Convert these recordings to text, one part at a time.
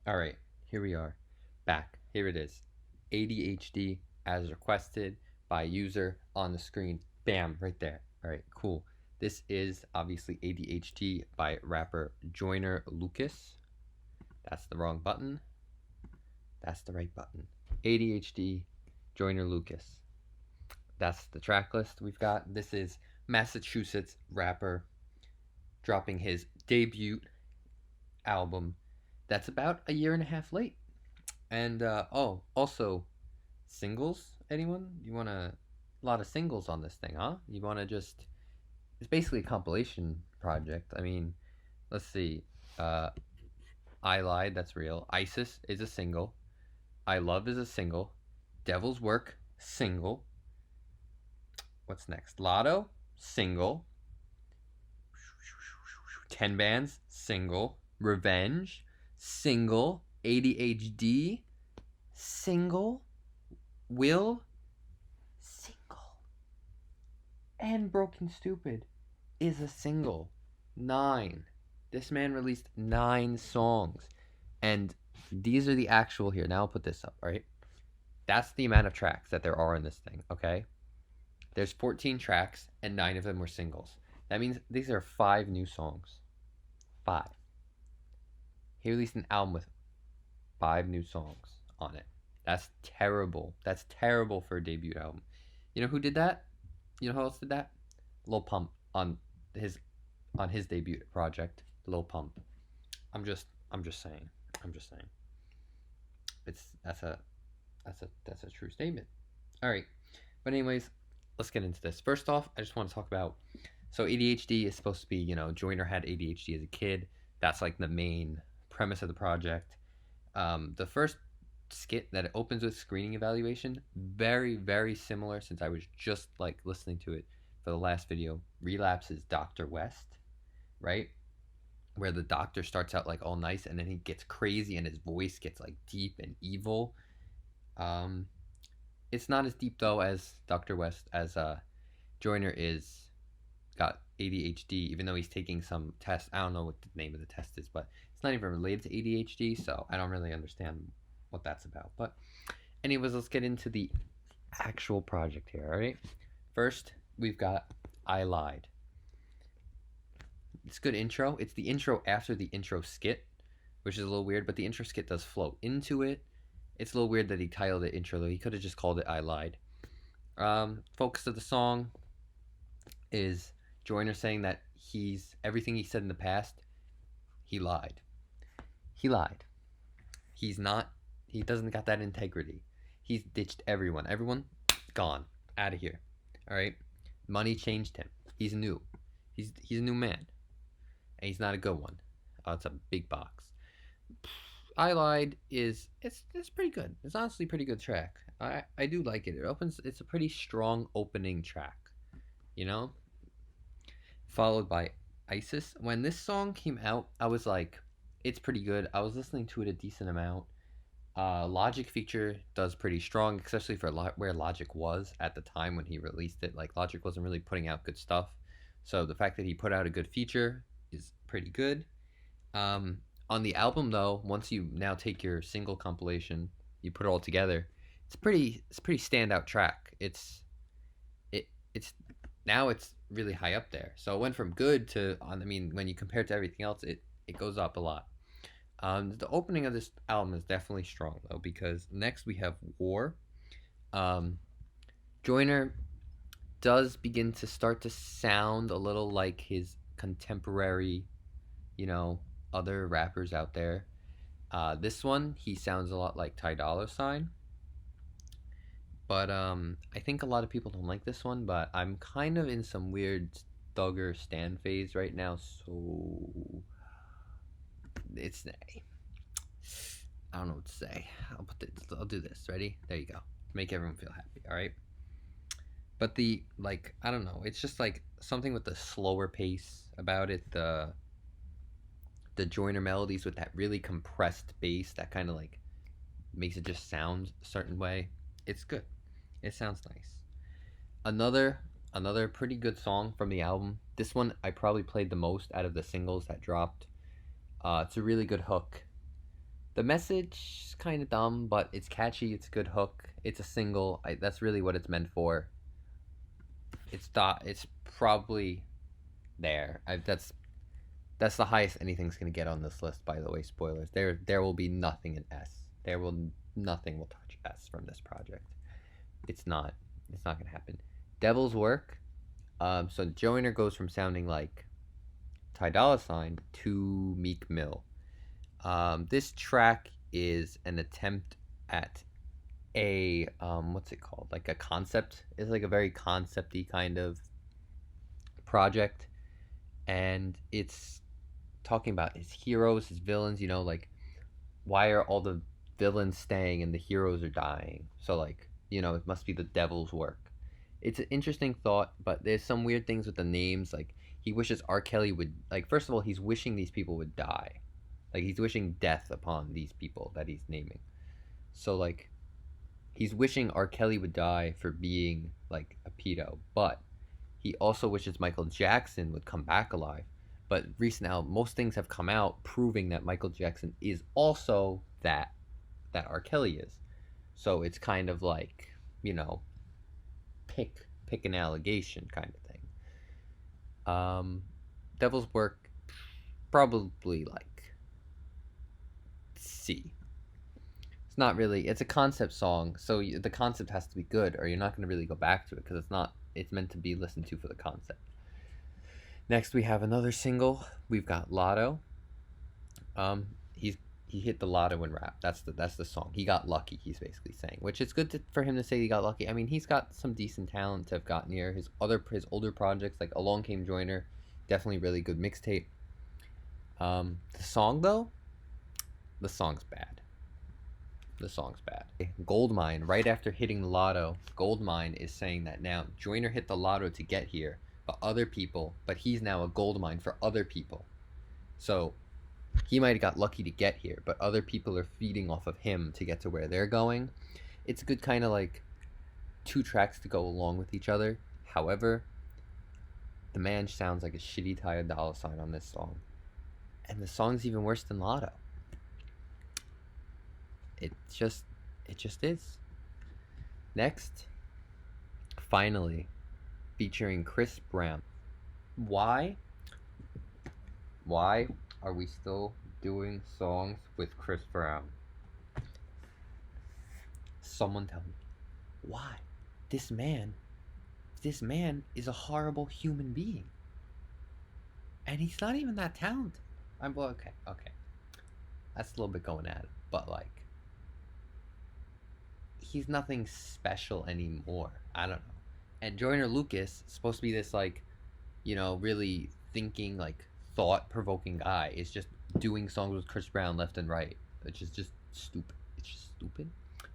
All right, here we are. Back. Here it is. ADHD as requested by user on the screen. Bam, right there. All right, cool. This is obviously ADHD by rapper Joyner Lucas. That's the wrong button. That's the right button. ADHD Joyner Lucas. That's the track list we've got. This is Massachusetts rapper dropping his debut album that's about a year and a half late. And also singles. Anyone? You want a lot of singles on this thing, huh? You want to just? It's basically a compilation project. I mean, let's see. Uh, I lied. That's real. ISIS is a single. I love is a single. Devil's Work single. What's next? Lotto single. 10 bands single. Revenge single. ADHD single. Will single. And Broken Stupid is a single. 9. This man released 9 songs. And these are the actual here. Now I'll put this up, all right? That's the amount of tracks that there are in this thing, okay? There's 14 tracks, and 9 of them were singles. That means these are 5 new songs. 5. He released an album with 5 new songs on it. That's terrible. That's terrible for a debut album. You know who did that? You know who else did that? Lil Pump his on his debut project. Lil Pump. I'm just saying. I'm just saying. It's that's a true statement. All right. But anyways, let's get into this. First off, I just want to talk about so ADHD is supposed to be, Joyner had ADHD as a kid. That's like the main premise of the project. The first skit that it opens with screening evaluation, very, very similar since I was just like listening to it for the last video. Relapses Dr. West, right? Where the doctor starts out like all nice and then he gets crazy and his voice gets like deep and evil. Um, it's not as deep though as Dr. West as Joyner is got ADHD, even though he's taking some tests. I don't know what the name of the test is, but it's not even related to ADHD, so I don't really understand what that's about. But anyways, let's get into the actual project here, all right? First, we've got I Lied. It's good intro. It's the intro after the intro skit, which is a little weird, but the intro skit does flow into it. It's a little weird that he titled it intro, though. He could have just called it I Lied. Focus of the song is Joyner saying that everything he said in the past, he lied. He lied. He doesn't got that integrity. He's ditched everyone. Everyone gone. Out of here. All right? Money changed him. He's new. He's a new man. And he's not a good one. It's a big box. I Lied it's pretty good. It's honestly a pretty good track. I do like it. It's a pretty strong opening track. You know? Followed by ISIS. When this song came out, I was like, it's pretty good. I was listening to it a decent amount. Logic feature does pretty strong, especially for where Logic was at the time when he released it. Like Logic wasn't really putting out good stuff, so the fact that he put out a good feature is pretty good. On the album though, once you now take your single compilation, you put it all together, it's pretty standout track. It's now it's really high up there. So it went from good to when you compare it to everything else, it goes up a lot. The opening of this album is definitely strong though, because next we have War. Joyner does begin to start to sound a little like his contemporary, other rappers out there. This one, he sounds a lot like Ty Dolla $ign. But I think a lot of people don't like this one, but I'm kind of in some weird Thugger Stan phase right now, so it's I don't know what to say. I'll do this. Ready? There you go. Make everyone feel happy. All right. But I don't know. It's just like something with the slower pace about it. The Joyner melodies with that really compressed bass that kind of like makes it just sound a certain way. It's good. It sounds nice. Another pretty good song from the album. This one I probably played the most out of the singles that dropped. It's a really good hook. The message is kind of dumb, but it's catchy. It's a good hook. It's a single. That's really what it's meant for. It's probably there. That's the highest anything's gonna get on this list. By the way, spoilers. There will be nothing in S. Nothing will touch S from this project. It's not. It's not gonna happen. Devil's Work. So Joyner goes from sounding like Ty Dolla $ign to Meek Mill. This track is an attempt at a what's it called? Like a concept. It's like a very concepty kind of project, and it's talking about his heroes, his villains. You know, like why are all the villains staying and the heroes are dying? So like, you know, it must be the devil's work. It's an interesting thought, but there's some weird things with the names. Like he wishes R. Kelly would, like, first of all, he's wishing these people would die. Like he's wishing death upon these people that he's naming. So like he's wishing R. Kelly would die for being like a pedo, but he also wishes Michael Jackson would come back alive. But recent now, most things have come out proving that Michael Jackson is also that R. Kelly is. So it's kind of like, you know, pick an allegation kind of thing. Devil's Work, probably like C. It's not really. It's a concept song, so the concept has to be good, or you're not going to really go back to it because it's not. It's meant to be listened to for the concept. Next, we have another single. We've got Lotto. He hit the lotto in rap. That's the song. He got lucky. He's basically saying, which is good for him to say he got lucky. I mean, he's got some decent talent to have gotten here. His older projects like Along Came Joyner, definitely really good mixtape. The song though, the song's bad. The song's bad. Goldmine, right after hitting the lotto, Goldmine is saying that now Joyner hit the lotto to get here, but he's now a goldmine for other people. So he might have got lucky to get here, but other people are feeding off of him to get to where they're going. It's a good kind of like two tracks to go along with each other. However, the man sounds like a shitty Ty Dolla $ign on this song. And the song's even worse than Lotto. It just is. Next, finally, featuring Chris Brown. Why are we still doing songs with Chris Brown? Someone tell me. Why? This man is a horrible human being. And he's not even that talented. Okay. That's a little bit going at it, but like he's nothing special anymore. I don't know. And Joyner Lucas is supposed to be this like, you know, really thinking, like thought-provoking guy, is just doing songs with Chris Brown left and right, which is just stupid. It's just stupid.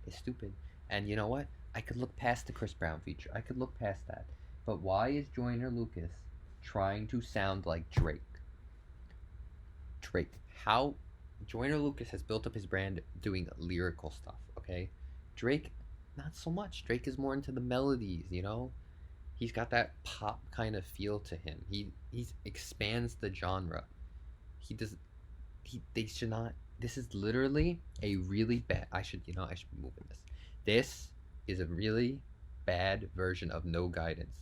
It's stupid. And you know what? I could look past the Chris Brown feature. I could look past that. But why is Joyner Lucas trying to sound like Drake? How Joyner Lucas has built up his brand doing lyrical stuff, okay? Drake, not so much. Drake is more into the melodies, you know? He's got that pop kind of feel to him. He expands the genre. They should not. This is literally a really bad. I should be moving this. This is a really bad version of No Guidance.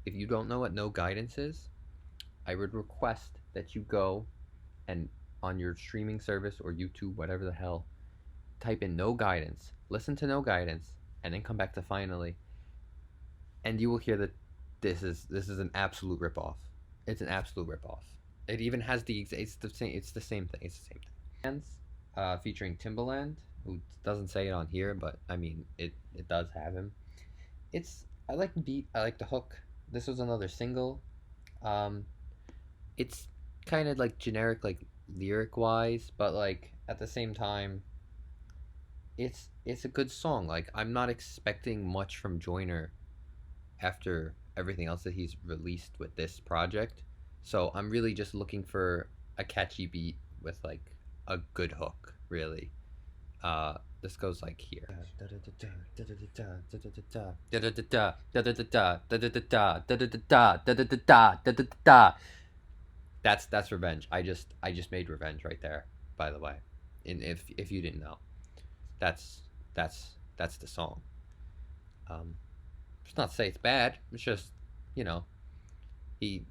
If you don't know what No Guidance is, I would request that you go and on your streaming service or YouTube, whatever the hell, type in No Guidance, listen to No Guidance, and then come back to Finally, and you will hear that this is an absolute ripoff. It's an absolute ripoff. It even has it's the same thing. Featuring Timbaland, who doesn't say it on here, but I mean it does have him. I like the beat, I like the hook. This was another single. It's kind of like generic, like lyric wise, but like at the same time, it's a good song. Like I'm not expecting much from Joyner after everything else that he's released with this project, so I'm really just looking for a catchy beat with like a good hook, really. This goes like here. That's Revenge. I just made Revenge right there, by the way. And if you didn't know, that's that's the song. It's not to say it's bad. It's just, you know, he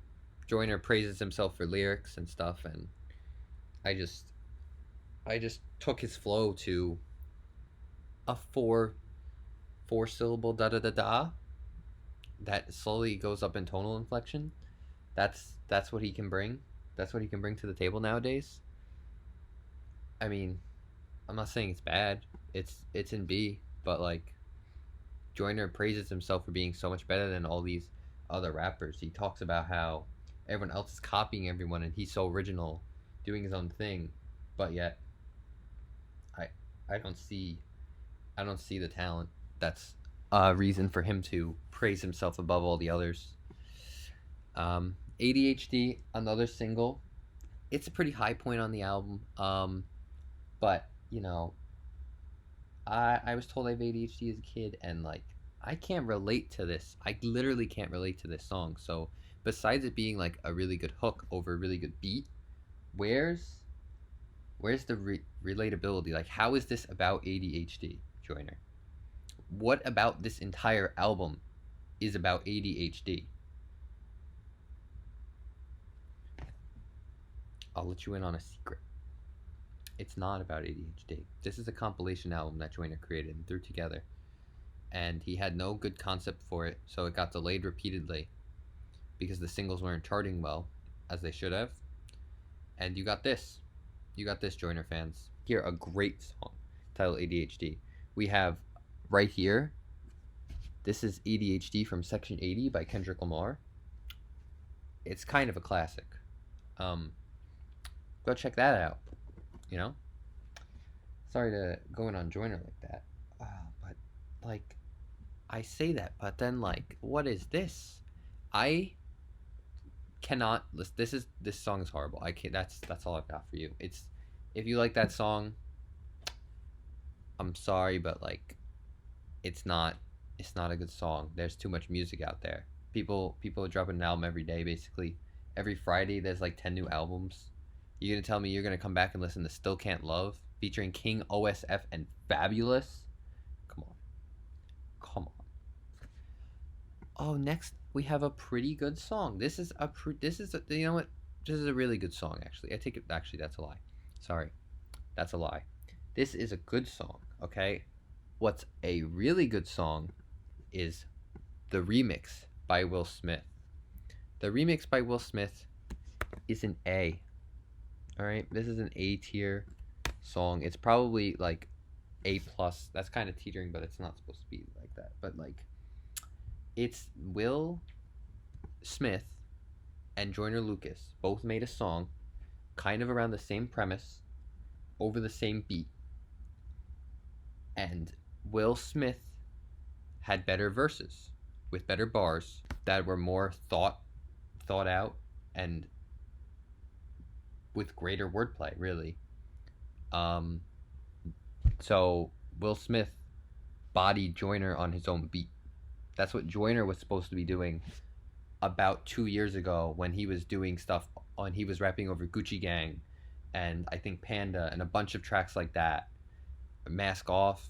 Joyner praises himself for lyrics and stuff, and I just I just took his flow to a four syllable da da da da that slowly goes up in tonal inflection. That's what he can bring. That's what he can bring to the table nowadays. I mean, I'm not saying it's bad. It's in B, but like Joyner praises himself for being so much better than all these other rappers. He talks about how everyone else is copying everyone and he's so original, doing his own thing, but yet I I don't see I don't see the talent. That's a reason for him to praise himself above all the others. ADHD, another single. It's a pretty high point on the album. But you know, I was told I have ADHD as a kid, and like I can't relate to this. I literally can't relate to this song. So besides it being like a really good hook over a really good beat, where's the relatability? Like, how is this about ADHD, Joyner? What about this entire album is about ADHD? I'll let you in on a secret. It's not about ADHD. This is a compilation album that Joyner created and threw together. And he had no good concept for it, so it got delayed repeatedly because the singles weren't charting well, as they should have. And you got this. You got this, Joyner fans. Here, a great song titled ADHD. We have right here, this is ADHD from Section 80 by Kendrick Lamar. It's kind of a classic. Go check that out. You know? Sorry to go in on Joyner like that. But, like, I say that, but then, like, what is this? I cannot listen. This song is horrible. I can't. That's all I've got for you. It's if you like that song, I'm sorry, but like, it's not a good song. There's too much music out there. People are dropping an album every day, basically. Every Friday, there's like 10 new albums. You gonna tell me you're gonna come back and listen to Still Can't Love featuring King, OSF, and Fabulous? Come on, come on. Oh, next we have a pretty good song. This is you know what? This is a really good song, actually. I take it. Actually, that's a lie. Sorry, that's a lie. This is a good song. Okay, what's a really good song is the remix by Will Smith. The remix by Will Smith is an A. All right, this is an A tier song. It's probably like A plus. That's kind of teetering, but it's not supposed to be like that. But like, it's Will Smith and Joyner Lucas both made a song kind of around the same premise over the same beat. And Will Smith had better verses with better bars that were more thought out and with greater wordplay, really. So Will Smith bodied Joyner on his own beat. That's what Joyner was supposed to be doing about 2 years ago when he was doing stuff on. He was rapping over Gucci Gang, and I think Panda and a bunch of tracks like that. Mask Off.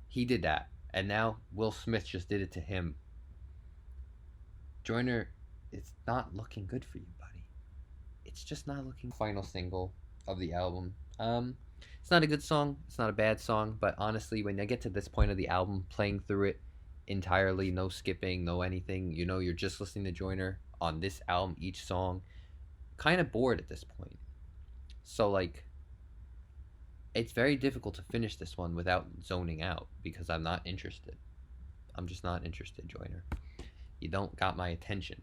He did that, and now Will Smith just did it to him. Joyner, it's not looking good for you, buddy. It's just not looking. Final single of the album. It's not a good song. It's not a bad song, but honestly, when I get to this point of the album, playing through it entirely, no skipping, no anything, you know, you're just listening to Joyner on this album, each song, kind of bored at this point. So like, it's very difficult to finish this one without zoning out because I'm not interested. I'm just not interested, Joyner. You don't got my attention.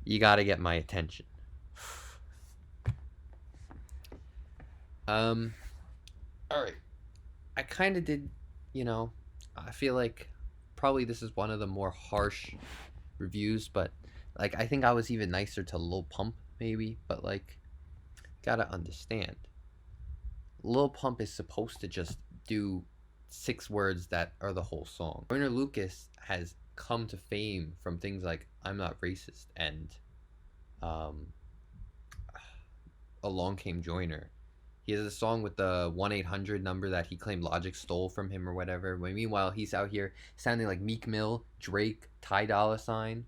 You gotta get my attention. Alright. I kind of did, you know, I feel like probably this is one of the more harsh reviews, but like I think I was even nicer to Lil Pump maybe, but like gotta understand. Lil Pump is supposed to just do 6 words that are the whole song. Joyner Lucas has come to fame from things like I'm Not Racist and Along Came Joyner. He has a song with the 1-800 number that he claimed Logic stole from him or whatever. But meanwhile, he's out here sounding like Meek Mill, Drake, Ty Dolla Sign,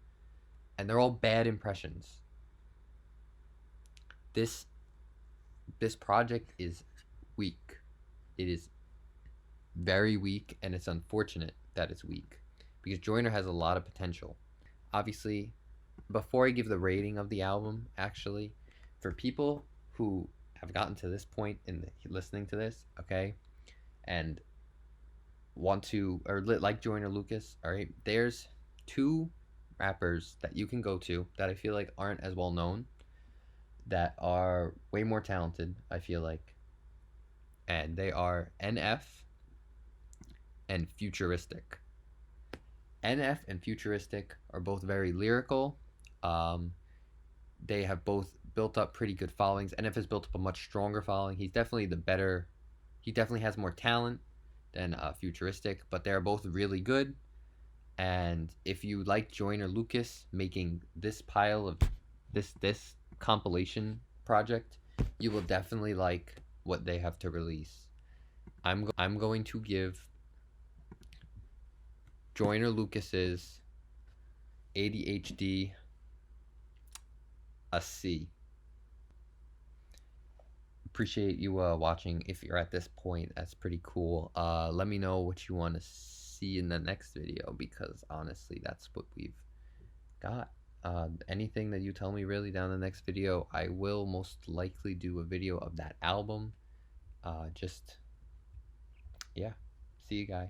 and they're all bad impressions. This project is weak. It is very weak, and it's unfortunate that it's weak because Joyner has a lot of potential. Obviously, before I give the rating of the album, actually, for people who have gotten to this point in listening to this, okay, and want to or like Joyner Lucas, all right, there's two rappers that you can go to that I feel like aren't as well known, that are way more talented, I feel like, and they are NF and Futuristic. NF and Futuristic are both very lyrical. Um, they have both built up pretty good followings. NF has built up a much stronger following. He's definitely the better. He definitely has more talent than Futuristic, but they're both really good. And if you like Joyner Lucas making this pile of this compilation project, you will definitely like what they have to release. I'm going to give Joyner Lucas's ADHD a C. Appreciate you watching. If you're at this point, that's pretty cool. Let me know what you want to see in the next video, because honestly, that's what we've got. Anything that you tell me really down the next video, I will most likely do a video of that album. Just, yeah. See you, guy.